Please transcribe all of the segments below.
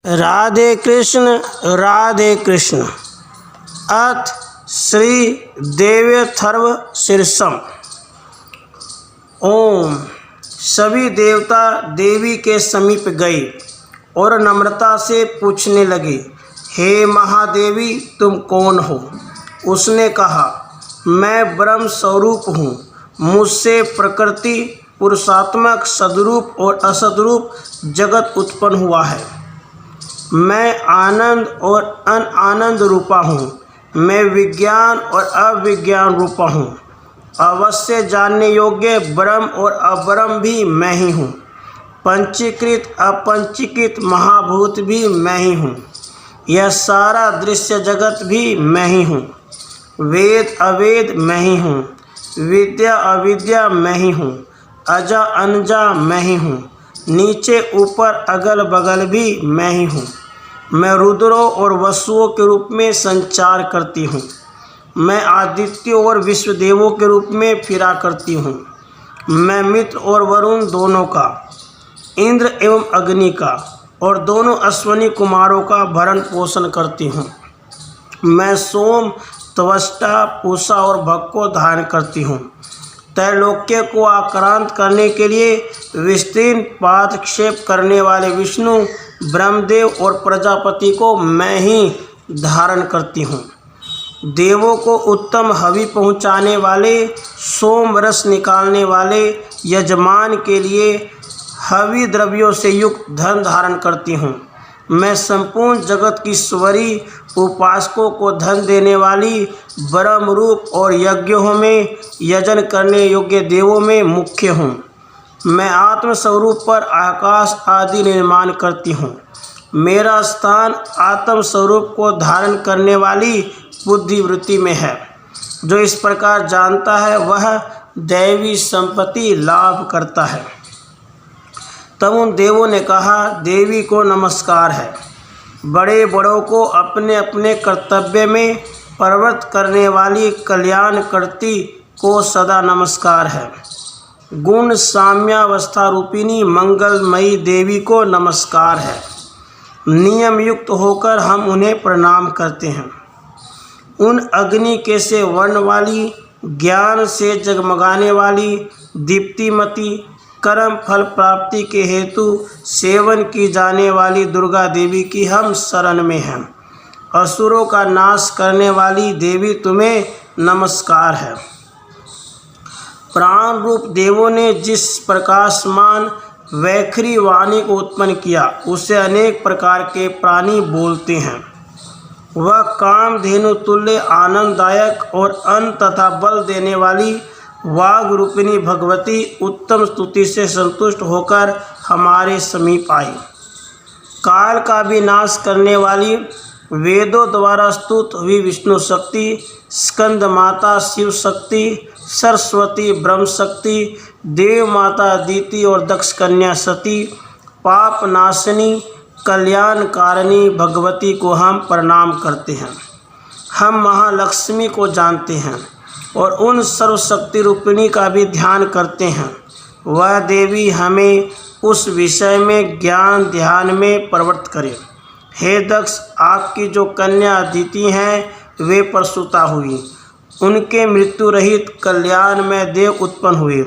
राधे कृष्ण। अथ श्री देव्यथर्व शीर्षम। ओम। सभी देवता देवी के समीप गए और नम्रता से पूछने लगे, हे महादेवी, तुम कौन हो? उसने कहा, मैं ब्रह्म स्वरूप हूँ। मुझसे प्रकृति, पुरुषात्मक, सद्रूप और असद्रूप जगत उत्पन्न हुआ है। मैं आनंद और अनानंद रूपा हूँ। मैं विज्ञान और अविज्ञान रूपा हूँ। अवश्य जानने योग्य ब्रह्म और अब्रह्म भी मैं ही हूँ। पंचीकृत अपंचीकृत महाभूत भी मैं ही हूँ। यह सारा दृश्य जगत भी मैं ही हूँ। वेद अवेद मैं ही हूँ। विद्या अविद्या मैं ही हूँ। अजा अनजा मैं ही हूँ। नीचे ऊपर अगल बगल भी मैं ही हूँ। मैं रुद्रों और वसुओं के रूप में संचार करती हूँ। मैं आदित्यों और विश्वदेवों के रूप में फिरा करती हूँ। मैं मित्र और वरुण दोनों का, इंद्र एवं अग्नि का और दोनों अश्वनी कुमारों का भरण पोषण करती हूँ। मैं सोम, त्वष्टा, पूषा और भग को धारण करती हूँ। त्रैलोक्य को आक्रांत करने के लिए विस्तीर्ण पादक्षेप करने वाले विष्णु, ब्रह्मदेव और प्रजापति को मैं ही धारण करती हूँ। देवों को उत्तम हवि पहुँचाने वाले, सोम रस निकालने वाले यजमान के लिए हवि द्रव्यों से युक्त धन धारण करती हूँ। मैं संपूर्ण जगत की ईश्वरी उपासकों को धन देने वाली, ब्रह्म रूप और यज्ञों में यजन करने योग्य देवों में मुख्य हूँ। मैं आत्मस्वरूप पर आकाश आदि निर्माण करती हूँ। मेरा स्थान आत्म स्वरूप को धारण करने वाली बुद्धिवृत्ति में है। जो इस प्रकार जानता है वह दैवी संपत्ति लाभ करता है। तब उन देवों ने कहा, देवी को नमस्कार है। बड़े बड़ों को अपने अपने कर्तव्य में प्रवृत्त करने वाली कल्याणकर्ती को सदा नमस्कार है। गुण साम्यावस्था रूपिणी मंगलमयी देवी को नमस्कार है। नियम युक्त होकर हम उन्हें प्रणाम करते हैं। उन अग्नि के से वर्ण वाली, ज्ञान से जगमगाने वाली, दीप्तिमती, कर्म फल प्राप्ति के हेतु सेवन की जाने वाली दुर्गा देवी की हम शरण में हैं। असुरों का नाश करने वाली देवी तुम्हें नमस्कार है। प्राण रूप देवों ने जिस प्रकाशमान वैखरी वाणी को उत्पन्न किया, उससे अनेक प्रकार के प्राणी बोलते हैं। वह कामधेनु तुल्य आनंददायक और अन्न तथा बल देने वाली वाग रूपिणी भगवती उत्तम स्तुति से संतुष्ट होकर हमारे समीप आई। काल का भी नाश करने वाली, वेदों द्वारा स्तुत हुई विष्णु शक्ति, स्कंद माता शिव शक्ति, सरस्वती ब्रह्म शक्ति, देव माता अदिति और दक्ष कन्या सती, पाप नाशिनी कल्याणकारिणी भगवती को हम प्रणाम करते हैं। हम महालक्ष्मी को जानते हैं और उन सर्वशक्ति रूपिणी का भी ध्यान करते हैं। वह देवी हमें उस विषय में ज्ञान ध्यान में प्रवृत्त करे। हे दक्ष, आपकी जो कन्या अदिति हैं वे प्रसूता हुई। उनके मृत्यु रहित कल्याण में देव उत्पन्न हुए।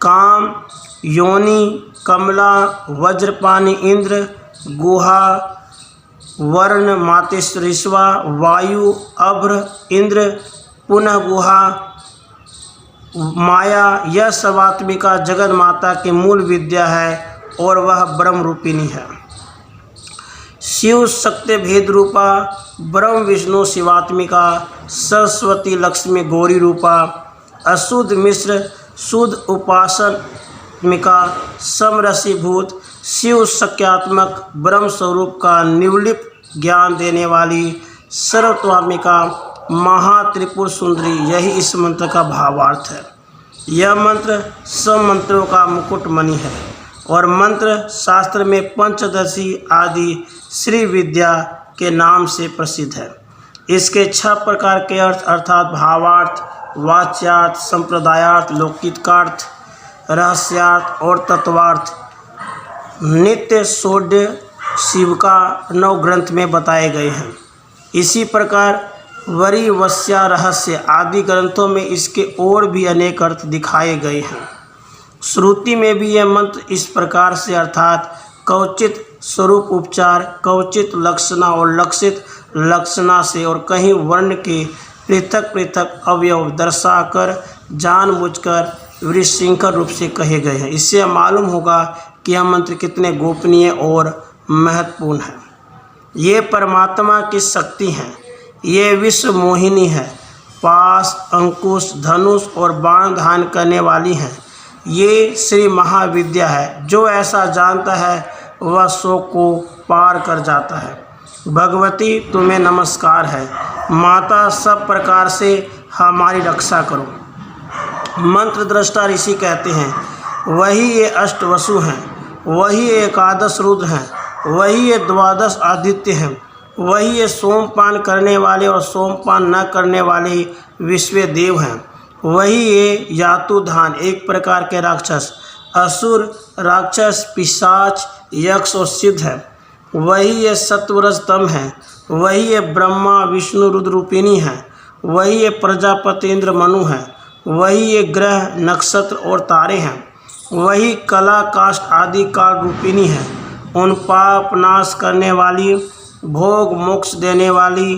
काम, योनि, कमला, वज्रपानी इंद्र, गुहा, वर्ण मातेश्वरीश्वा, वायु, अभ्र इंद्र, पुनः गुहा, माया, यह सर्वात्मिका जगत माता की मूल विद्या है और वह ब्रह्म रूपिणी है। शिव शक्ति भेद रूपा, ब्रह्म विष्णु शिवात्मिका, सरस्वती लक्ष्मी गौरी रूपा, अशुद्ध मिश्र शुद्ध उपासनिका, समरसीभूत शिव शक्यात्मक ब्रह्म स्वरूप का निवलिप ज्ञान देने वाली सर्वत्वात्मिका महात्रिपुर सुंदरी, यही इस मंत्र का भावार्थ है। यह मंत्र सब मंत्रों का मुकुट मणि है और मंत्र शास्त्र में पंचदशी आदि श्री विद्या के नाम से प्रसिद्ध है। इसके 6 प्रकार के अर्थ अर्थात भावार्थ, वाच्यार्थ, संप्रदायार्थ, लौकिकार्थ, रहस्यार्थ और तत्वार्थ नित्य, सोड्य, शिव का 9 ग्रंथ में बताए गए हैं। इसी प्रकार वरिवस्या रहस्य आदि ग्रंथों में इसके और भी अनेक अर्थ दिखाए गए हैं। श्रुति में भी यह मंत्र इस प्रकार से अर्थात कवचित स्वरूप उपचार, कवचित लक्षणा और लक्षित लक्षणा से और कहीं वर्ण के पृथक पृथक अवयव दर्शाकर जानबूझकर विशृंखल रूप से कहे गए हैं। इससे मालूम होगा कि यह मंत्र कितने गोपनीय और महत्वपूर्ण है। ये परमात्मा की शक्ति हैं। ये विश्व मोहिनी है। पास, अंकुश, धनुष और बाण धारण करने वाली हैं। ये श्री महाविद्या है। जो ऐसा जानता है वह शोक को पार कर जाता है। भगवती तुम्हें नमस्कार है। माता सब प्रकार से हमारी रक्षा करो। मंत्र दृष्टा ऋषि कहते हैं वही ये अष्टवसु हैं, वही ये एकादश रुद्र हैं, वही ये द्वादश आदित्य हैं, वही ये सोमपान करने वाले और सोमपान न करने वाले विश्व देव हैं, वही ये यातुधान एक प्रकार के राक्षस, असुर, राक्षस, पिशाच, यक्ष और सिद्ध है, वही ये सत्वरजतम है, वही ये ब्रह्मा विष्णु रुद्र रूपिणी है, वही ये प्रजापति इंद्र मनु है, वही ये ग्रह नक्षत्र और तारे हैं, वही कला काष्ठ आदि काल रूपिणी है। उन पाप नाश करने वाली, भोग मोक्ष देने वाली,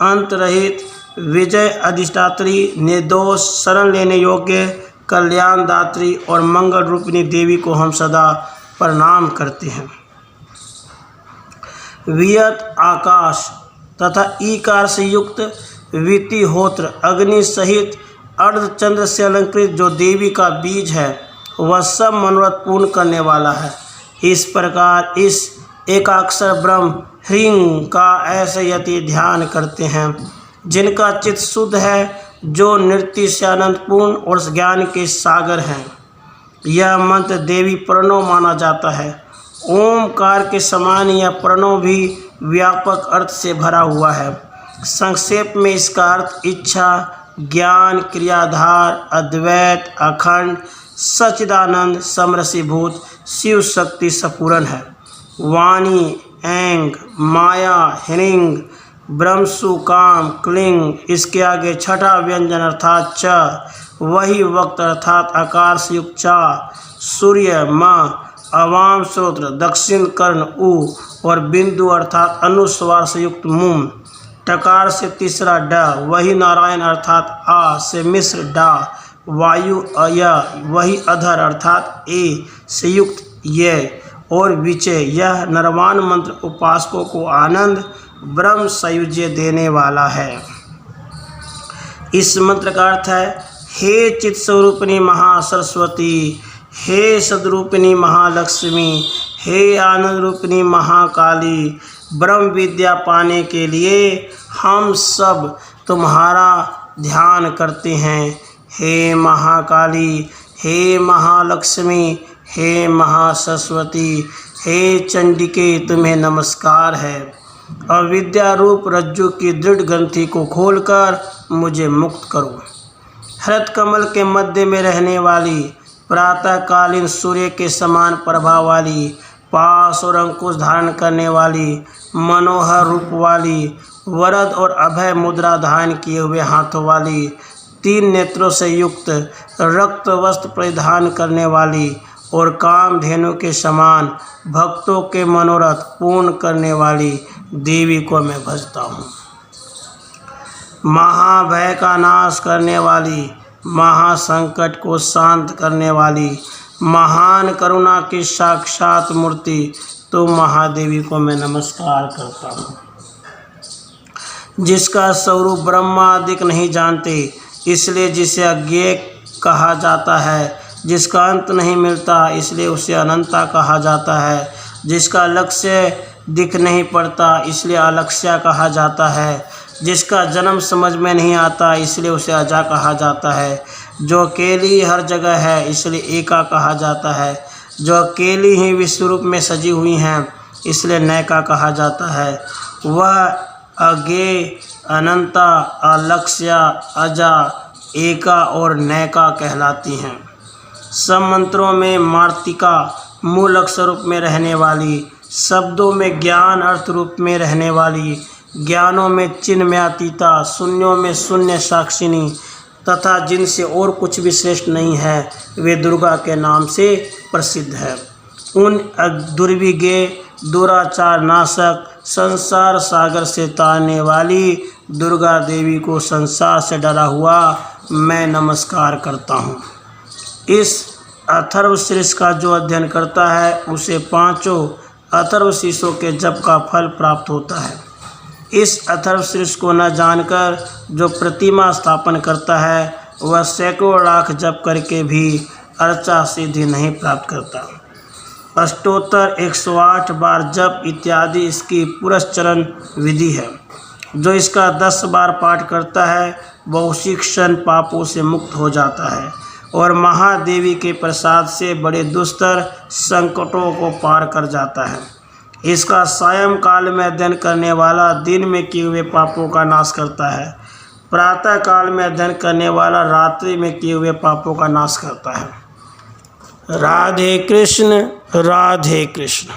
अंत रहित, विजय अधिष्ठात्री, निर्दोष, शरण लेने योग्य, कल्याणदात्री और मंगल रूपिणी देवी को हम सदा प्रणाम करते हैं। वियत आकाश तथा ईकार से युक्त वितिहोत्र अग्नि सहित अर्धचंद्र से अलंकृत जो देवी का बीज है वह सब मनोरथ पूर्ण करने वाला है। इस प्रकार इस एकाक्षर ब्रह्म ह्रीं का ऐसे यति ध्यान करते हैं जिनका चित्त शुद्ध है, जो नृत्य से अनंतपूर्ण और ज्ञान के सागर हैं। यह मंत्र देवी प्रणव माना जाता है। ओमकार के समान यह प्रणव भी व्यापक अर्थ से भरा हुआ है। संक्षेप में इसका अर्थ इच्छा, ज्ञान, क्रियाधार, अद्वैत, अखंड, सच्चिदानंद, समरसीभूत, शिव शक्ति संपूर्ण है। वाणी, ऐंग, माया, ह्रीं, ब्रह्मसु, काम, क्लिंग, इसके आगे छठा व्यंजन अर्थात च, वही वक्त अर्थात आकार से युक्त चा, सूर्य, म, अवाम श्रोत्र, दक्षिण कर्ण उ और बिंदु अर्थात अनुस्वार से युक्त मुम, टकार से तीसरा ड, वही नारायण अर्थात आ से मिश्र डा, वायु अय, वही अधर अर्थात ए से युक्त ये और विचय, यह नरवान मंत्र उपासकों को आनंद ब्रह्म सायुज्य देने वाला है। इस मंत्र का अर्थ है हे चित स्वरूपिणी महासरस्वती, हे सद्रूपिणी महालक्ष्मी, हे आनंद रूपिणी महाकाली, ब्रह्म विद्या पाने के लिए हम सब तुम्हारा ध्यान करते हैं। हे महाकाली, हे महालक्ष्मी, हे महासरस्वती, हे चंडिके तुम्हें नमस्कार है। अविद्या रूप रज्जु की दृढ़ ग्रंथि को खोलकर मुझे मुक्त करो। हृत कमल के मध्य में रहने वाली, प्रातःकालीन सूर्य के समान प्रभा वाली, पास और अंकुश धारण करने वाली, मनोहर रूप वाली, वरद और अभय मुद्रा धारण किए हुए हाथों वाली, 3 नेत्रों से युक्त, रक्त वस्त्र परिधान करने वाली और कामधेनु के समान भक्तों के मनोरथ पूर्ण करने वाली देवी को मैं भजता हूँ। महाभय का नाश करने वाली, महासंकट को शांत करने वाली, महान करुणा की साक्षात मूर्ति तो महादेवी को मैं नमस्कार करता हूँ। जिसका स्वरूप ब्रह्मादिक नहीं जानते, इसलिए जिसे अज्ञेय कहा जाता है। जिसका अंत नहीं मिलता, इसलिए उसे अनंता कहा जाता है। जिसका लक्ष्य दिख नहीं पड़ता, इसलिए अलक्ष्या कहा जाता है। जिसका जन्म समझ में नहीं आता, इसलिए उसे अजा कहा जाता है। जो अकेली हर जगह है, इसलिए एका कहा जाता है। जो अकेली ही विश्वरूप में सजी हुई हैं, इसलिए नैका कहा जाता है। वह अज्ञेय, अनंता, अलक्ष्या, अजा, एका और नैका कहलाती हैं। सब मंत्रों में मार्तिका मूल अक्षर रूप में रहने वाली, शब्दों में ज्ञान अर्थ रूप में रहने वाली, ज्ञानों में चिन्ह में अतीता, शून्यों में शून्य साक्षिणी तथा जिनसे और कुछ भी श्रेष्ठ नहीं है, वे दुर्गा के नाम से प्रसिद्ध है। उन दुर्विज्ञ दुराचार नाशक संसार सागर से तारने वाली दुर्गा देवी को संसार से डरा हुआ मैं नमस्कार करता हूँ। इस अथर्वशीर्ष का जो अध्ययन करता है उसे 5 अथर्वशीर्षों के जप का फल प्राप्त होता है। इस अथर्वशीर्ष को न जानकर जो प्रतिमा स्थापन करता है वह सैकड़ों लाख जप करके भी अर्चा सिद्धि नहीं प्राप्त करता। अष्टोत्तर 108 बार जप इत्यादि इसकी पुरस्चरण विधि है। जो इसका 10 बार पाठ करता है वह उसी क्षण पापों से मुक्त हो जाता है और महादेवी के प्रसाद से बड़े दुस्तर संकटों को पार कर जाता है। इसका सायं काल में अध्ययन करने वाला दिन में किए हुए पापों का नाश करता है। प्रातः काल में अध्ययन करने वाला रात्रि में किए हुए पापों का नाश करता है। राधे कृष्ण राधे कृष्ण।